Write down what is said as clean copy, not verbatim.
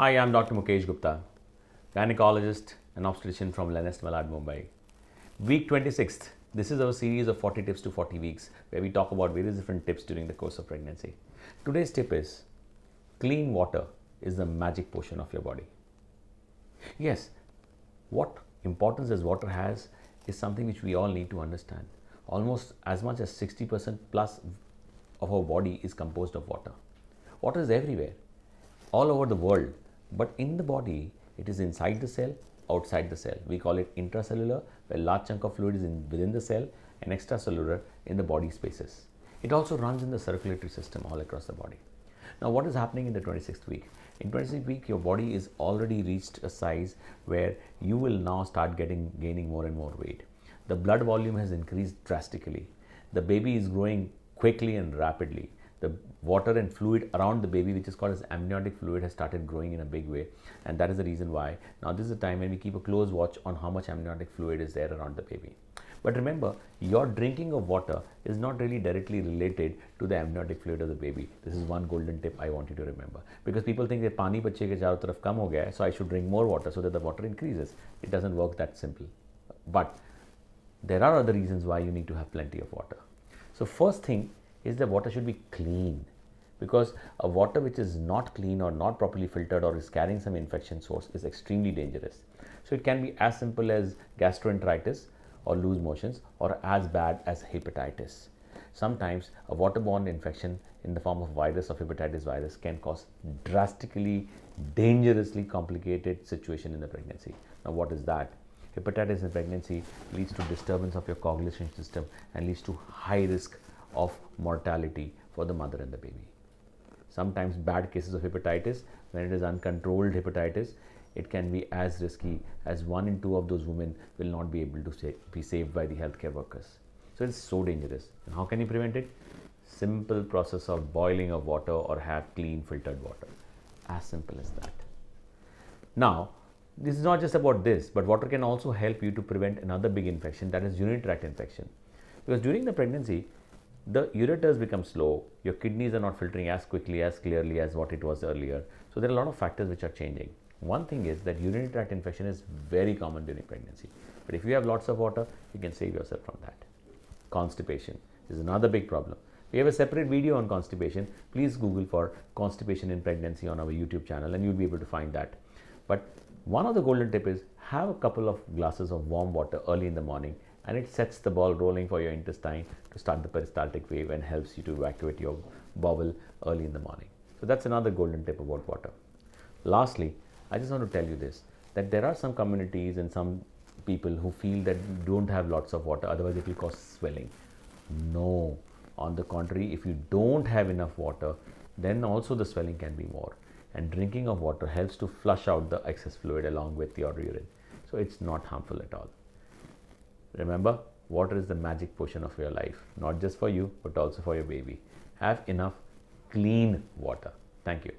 Hi, I'm Dr. Mukesh Gupta, Gynaecologist and Obstetrician from Lenest, Mumbai. Week 26th. This is our series of 40 tips to 40 weeks where we talk about various different tips during the course of pregnancy. Today's tip is clean water is the magic potion of your body. Yes, what importance this water has is something which we all need to understand. Almost as much as 60% plus of our body is composed of water. Water is everywhere, all over the world, but in the body, it is inside the cell, outside the cell. We call it intracellular, where a large chunk of fluid is within the cell, and extracellular in the body spaces. It also runs in the circulatory system all across the body. Now, what is happening in the 26th week? In 26th week, your body is already reached a size where you will now start gaining more and more weight. The blood volume has increased drastically. The baby is growing quickly and rapidly. The water and fluid around the baby, which is called as amniotic fluid, has started growing in a big way, and that is the reason why now this is the time when we keep a close watch on how much amniotic fluid is there around the baby. But remember, your drinking of water is not really directly related to the amniotic fluid of the baby. This is one golden tip I want you to remember, because people think that पानी बच्चे के चारों तरफ कम हो गया है, so I should drink more water so that the water increases. It doesn't work that simple. But there are other reasons why you need to have plenty of water. So first thing is that water should be clean, because a water which is not clean or not properly filtered or is carrying some infection source is extremely dangerous. So it can be as simple as gastroenteritis or loose motions, or as bad as hepatitis. Sometimes a waterborne infection in the form of virus or hepatitis virus can cause drastically, dangerously complicated situation in the pregnancy. Now what is that? Hepatitis in pregnancy leads to disturbance of your coagulation system and leads to high risk of mortality for the mother and the baby. Sometimes bad cases of hepatitis, when it is uncontrolled hepatitis, it can be as risky as 1 in 2 of those women will not be able to be saved by the healthcare workers. So it's so dangerous. And how can you prevent it? Simple process of boiling of water or have clean filtered water. As simple as that. Now, this is not just about this, but water can also help you to prevent another big infection, that is urinary tract infection. Because during the pregnancy, the ureters become slow, your kidneys are not filtering as quickly, as clearly as what it was earlier. So there are a lot of factors which are changing. One thing is that urinary tract infection is very common during pregnancy. But if you have lots of water, you can save yourself from that. Constipation is another big problem. We have a separate video on constipation. Please Google for constipation in pregnancy on our YouTube channel and you'll be able to find that. But one of the golden tip is have a couple of glasses of warm water early in the morning, and it sets the ball rolling for your intestine to start the peristaltic wave and helps you to evacuate your bowel early in the morning. So that's another golden tip about water. Lastly, I just want to tell you this, that there are some communities and some people who feel that don't have lots of water, otherwise it will cause swelling. No, on the contrary, if you don't have enough water, then also the swelling can be more. And drinking of water helps to flush out the excess fluid along with your urine. So it's not harmful at all. Remember, water is the magic potion of your life, not just for you, but also for your baby. Have enough clean water. Thank you.